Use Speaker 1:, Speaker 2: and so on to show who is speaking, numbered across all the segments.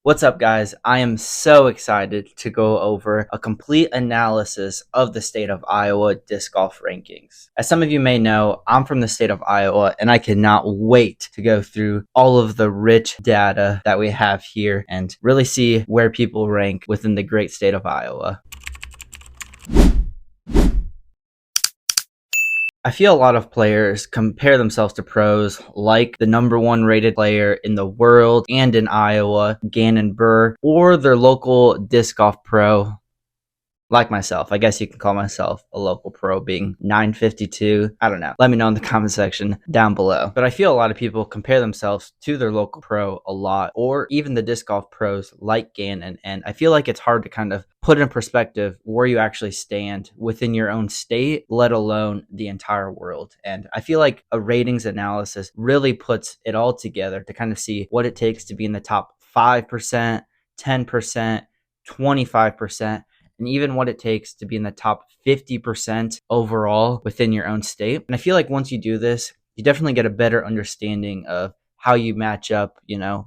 Speaker 1: What's up, guys? I am so excited to go over a complete analysis of the state of Iowa disc golf rankings. As some of you may know, I'm from the state of Iowa, and I cannot wait to go through all of the rich data that we have here and really see where people rank within the great state of Iowa. I feel a lot of players compare themselves to pros like the #1 rated player in the world and in Iowa, Gannon Buhr, or their local disc golf pro like myself. I guess you can call myself a local pro, being 952. I don't know. Let me know in the comment section down below. But I feel a lot of people compare themselves to their local pro a lot, or even the disc golf pros like Gannon. And I feel like it's hard to kind of put in perspective where you actually stand within your own state, let alone the entire world. And I feel like a ratings analysis really puts it all together to kind of see what it takes to be in the top 5%, 10%, 25%, and even what it takes to be in the top 50% overall within your own state. And I feel like once you do this, you definitely get a better understanding of how you match up,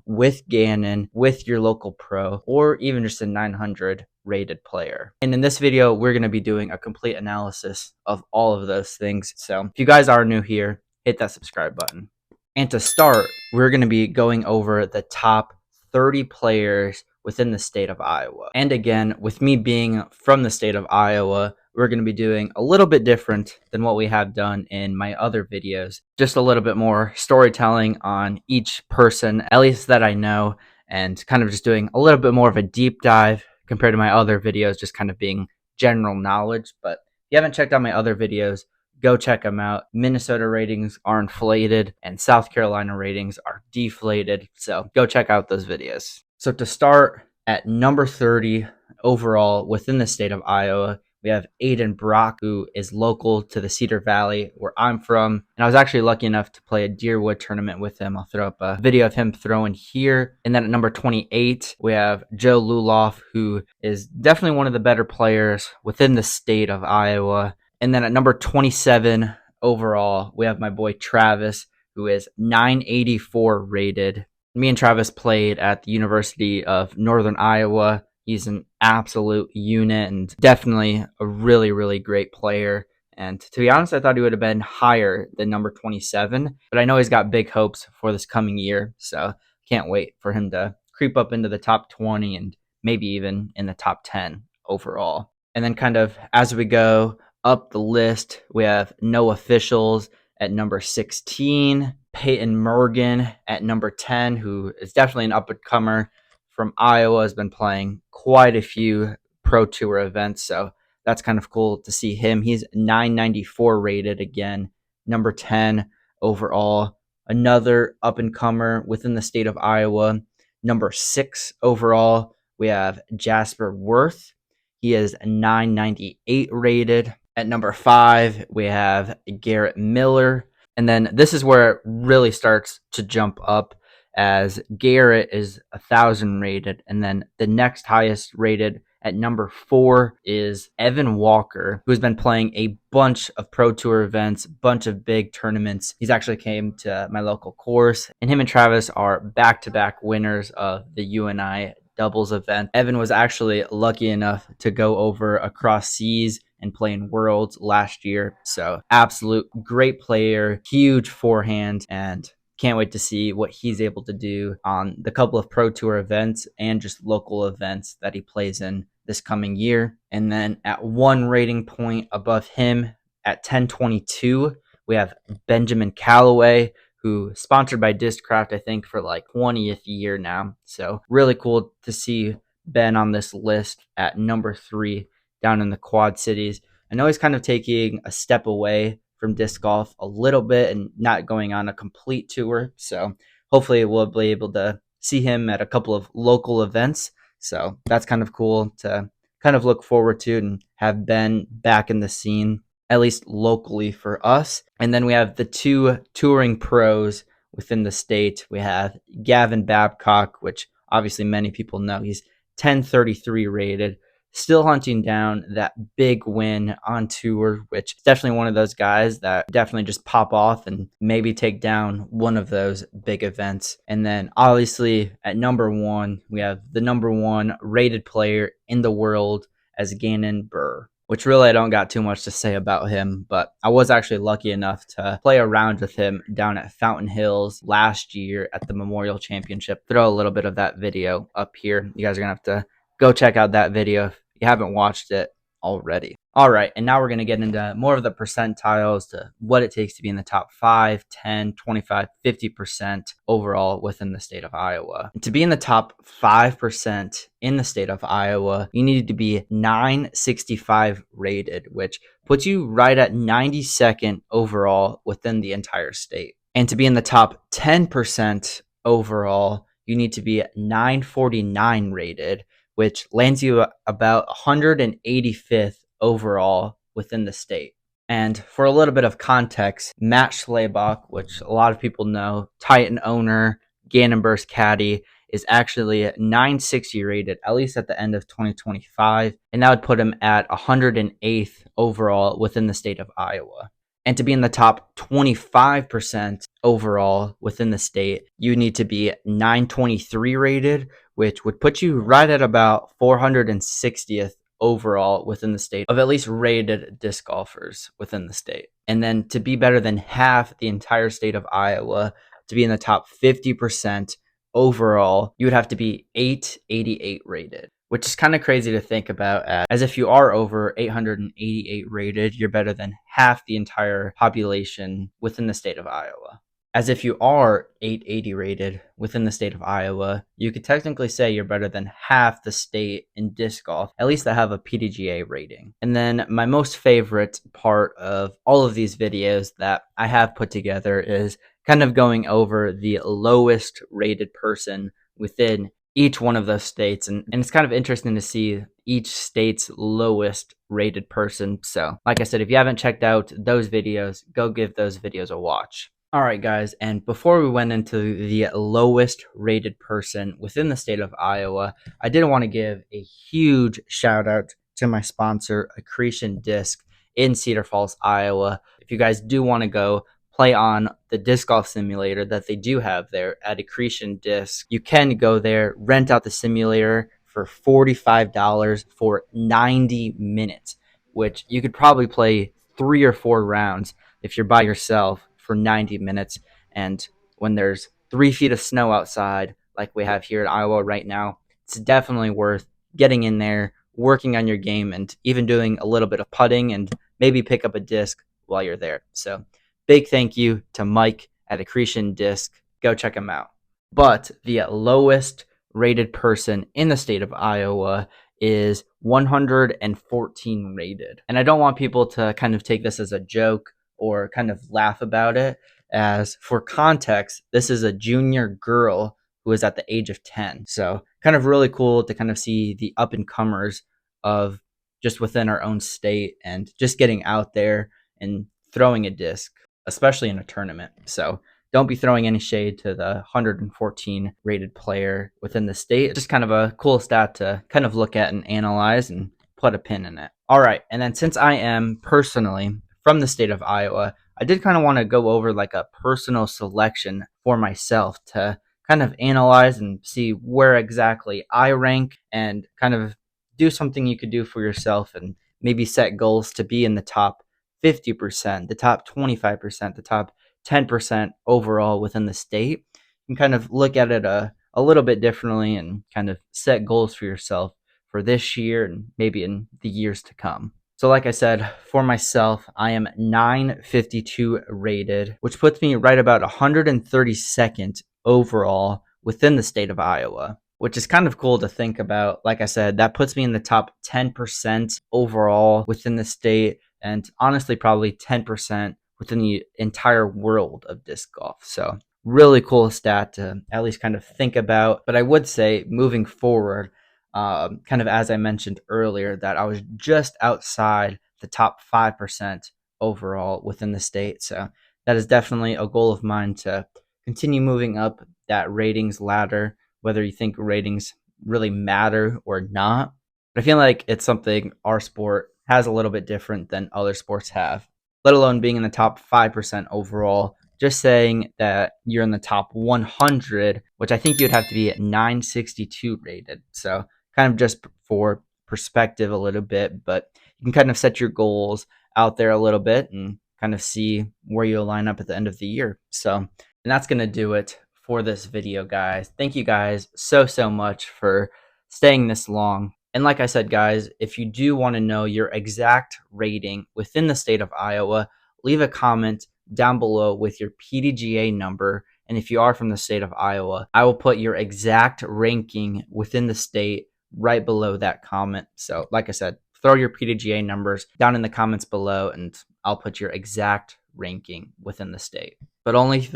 Speaker 1: with Gannon, with your local pro, or even just a 900 rated player. And in this video, we're going to be doing a complete analysis of all of those things. So if you guys are new here, hit that subscribe button. And to start, we're going to be going over the top 30 players within the state of Iowa. And again, with me being from the state of Iowa, we're going to be doing a little bit different than what we have done in my other videos. Just a little bit more storytelling on each person, at least that I know, and kind of just doing a little bit more of a deep dive compared to my other videos, just kind of being general knowledge. But if you haven't checked out my other videos, go check them out. Minnesota ratings are inflated and South Carolina ratings are deflated. So go check out those videos. So to start, at number 30 overall within the state of Iowa, we have Aiden Brock, who is local to the Cedar Valley, where I'm from. And I was actually lucky enough to play a Deerwood tournament with him. I'll throw up a video of him throwing here. And then at number 28, we have Joe Luloff, who is definitely one of the better players within the state of Iowa. And then at number 27 overall, we have my boy Travis, who is 984 rated. Me and Travis played at the University of Northern Iowa. He's an absolute unit and definitely a really, really great player. And to be honest, I thought he would have been higher than number 27, but I know he's got big hopes for this coming year. So can't wait for him to creep up into the top 20 and maybe even in the top 10 overall. And then kind of as we go up the list, we have no officials at number 16, Peyton Morgan at number 10, who is definitely an up-and-comer from Iowa, has been playing quite a few Pro Tour events, so that's kind of cool to see him. He's 994 rated again, number 10 overall. Another up-and-comer within the state of Iowa, number 6 overall. We have Jasper Worth. He is 998 rated. At number 5, we have Garrett Miller. And then this is where it really starts to jump up, as Garrett is 1,000 rated. And then the next highest rated at number 4 is Evan Walker, who's been playing a bunch of Pro Tour events, bunch of big tournaments. He's actually came to my local course, and him and Travis are back-to-back winners of the UNI doubles event. Evan was actually lucky enough to go over across seas and play in Worlds last year. So absolute great player, huge forehand, and can't wait to see what he's able to do on the couple of Pro Tour events and just local events that he plays in this coming year. And then at one rating point above him, at 1022, we have Benjamin Callaway, who is sponsored by Discraft, I think, for like 20th year now. So really cool to see Ben on this list at number 3 down in the Quad Cities. I know he's kind of taking a step away from disc golf a little bit and not going on a complete tour. So hopefully we'll be able to see him at a couple of local events. So that's kind of cool to kind of look forward to and have Ben back in the scene, at least locally for us. And then we have the 2 touring pros within the state. We have Gavin Babcock, which obviously many people know. He's 1033 rated. still hunting down that big win on tour, which is definitely one of those guys that definitely just pop off and maybe take down one of those big events. And then obviously at number one, we have the number one rated player in the world as Gannon Buhr, which really I don't got too much to say about him, but I was actually lucky enough to play around with him down at Fountain Hills last year at the Memorial Championship. Throw a little bit of that video up here. You guys are going to have to go check out that video if you haven't watched it already. All right, and now we're going to get into more of the percentiles to what it takes to be in the top 5, 10, 25, 50% overall within the state of Iowa. And to be in the top 5% in the state of Iowa, you need to be 965 rated, which puts you right at 92nd overall within the entire state. And to be in the top 10% overall, you need to be 949 rated, which lands you about 185th overall within the state. And for a little bit of context, Matt Schlabach, which a lot of people know, Titan owner, Gannon Buhr's caddy, is actually 960 rated, at least at the end of 2025. And that would put him at 108th overall within the state of Iowa. And to be in the top 25% overall within the state, you need to be 923 rated, which would put you right at about 460th overall within the state of at least rated disc golfers within the state. And then to be better than half the entire state of Iowa, to be in the top 50% overall, you would have to be 888 rated, which is kind of crazy to think about, as if you are over 888 rated, you're better than half the entire population within the state of Iowa. As if you are 880 rated within the state of Iowa, you could technically say you're better than half the state in disc golf, at least that have a PDGA rating. And then my most favorite part of all of these videos that I have put together is kind of going over the lowest rated person within each one of those states. And it's kind of interesting to see each state's lowest rated person. So like I said, if you haven't checked out those videos, go give those videos a watch. All right, guys, and before we went into the lowest rated person within the state of Iowa, I did want to give a huge shout out to my sponsor, Accretion Disc in Cedar Falls, Iowa. If you guys do want to go play on the disc golf simulator that they do have there at Accretion Disc, you can go there, rent out the simulator for $45 for 90 minutes, which you could probably play 3 or 4 rounds if you're by yourself for 90 minutes. And when there's 3 feet of snow outside, like we have here in Iowa right now, it's definitely worth getting in there, working on your game, and even doing a little bit of putting and maybe pick up a disc while you're there. So big thank you to Mike at Accretion Disc. Go check him out. But the lowest rated person in the state of Iowa is 114 rated. And I don't want people to kind of take this as a joke or kind of laugh about it, as for context, this is a junior girl who is at the age of 10. So kind of really cool to kind of see the up and comers of just within our own state and just getting out there and throwing a disc, especially in a tournament. So don't be throwing any shade to the 114 rated player within the state. It's just kind of a cool stat to kind of look at and analyze and put a pin in it. All right, and then since I am personally from the state of Iowa, I did kind of want to go over like a personal selection for myself to kind of analyze and see where exactly I rank and kind of do something you could do for yourself and maybe set goals to be in the top 50%, the top 25%, the top 10% overall within the state. You can kind of look at it a little bit differently and kind of set goals for yourself for this year and maybe in the years to come. So like I said, for myself, I am 952 rated, which puts me right about 132nd overall within the state of Iowa, which is kind of cool to think about. Like I said, that puts me in the top 10% overall within the state, and honestly, probably 10% within the entire world of disc golf. So really cool stat to at least kind of think about. But I would say moving forward, kind of as I mentioned earlier, that I was just outside the top 5% overall within the state. So that is definitely a goal of mine to continue moving up that ratings ladder, whether you think ratings really matter or not. But I feel like it's something our sport has a little bit different than other sports have, let alone being in the top 5% overall. Just saying that you're in the top 100, which I think you'd have to be at 962 rated. So, kind of just for perspective a little bit, but you can kind of set your goals out there a little bit and kind of see where you'll line up at the end of the year. So, and that's going to do it for this video, guys. Thank you guys so much for staying this long. And like I said, guys, if you do want to know your exact rating within the state of Iowa, leave a comment down below with your PDGA number. And if you are from the state of Iowa, I will put your exact ranking within the state right below that comment. So, like I said, throw your PDGA numbers down in the comments below, and I'll put your exact ranking within the state. But only if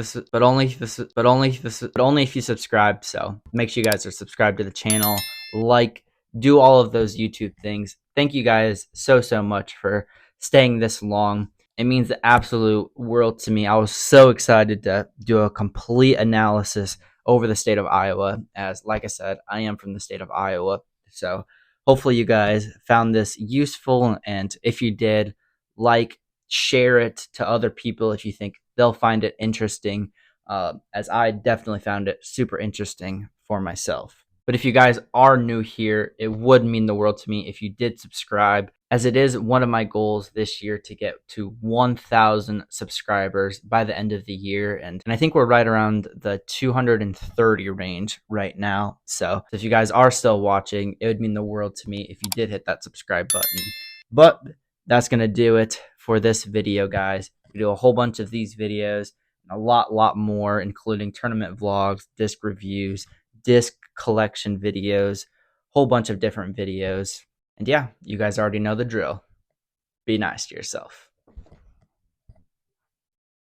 Speaker 1: you subscribe. So make sure you guys are subscribed to the channel, like, do all of those YouTube things. Thank you guys so much for staying this long. It means the absolute world to me. I was so excited to do a complete analysis over the state of Iowa, as like I said, I am from the state of Iowa. So hopefully you guys found this useful, and if you did, like, share it to other people if you think they'll find it interesting, as I definitely found it super interesting for myself. But if you guys are new here, it would mean the world to me if you did subscribe, as it is one of my goals this year to get to 1,000 subscribers by the end of the year. And I think we're right around the 230 range right now. So if you guys are still watching, it would mean the world to me if you did hit that subscribe button. But that's going to do it for this video, guys. We do a whole bunch of these videos and a lot more, including tournament vlogs, disc reviews, disc collection videos, whole bunch of different videos. And yeah, you guys already know the drill. Be nice to yourself.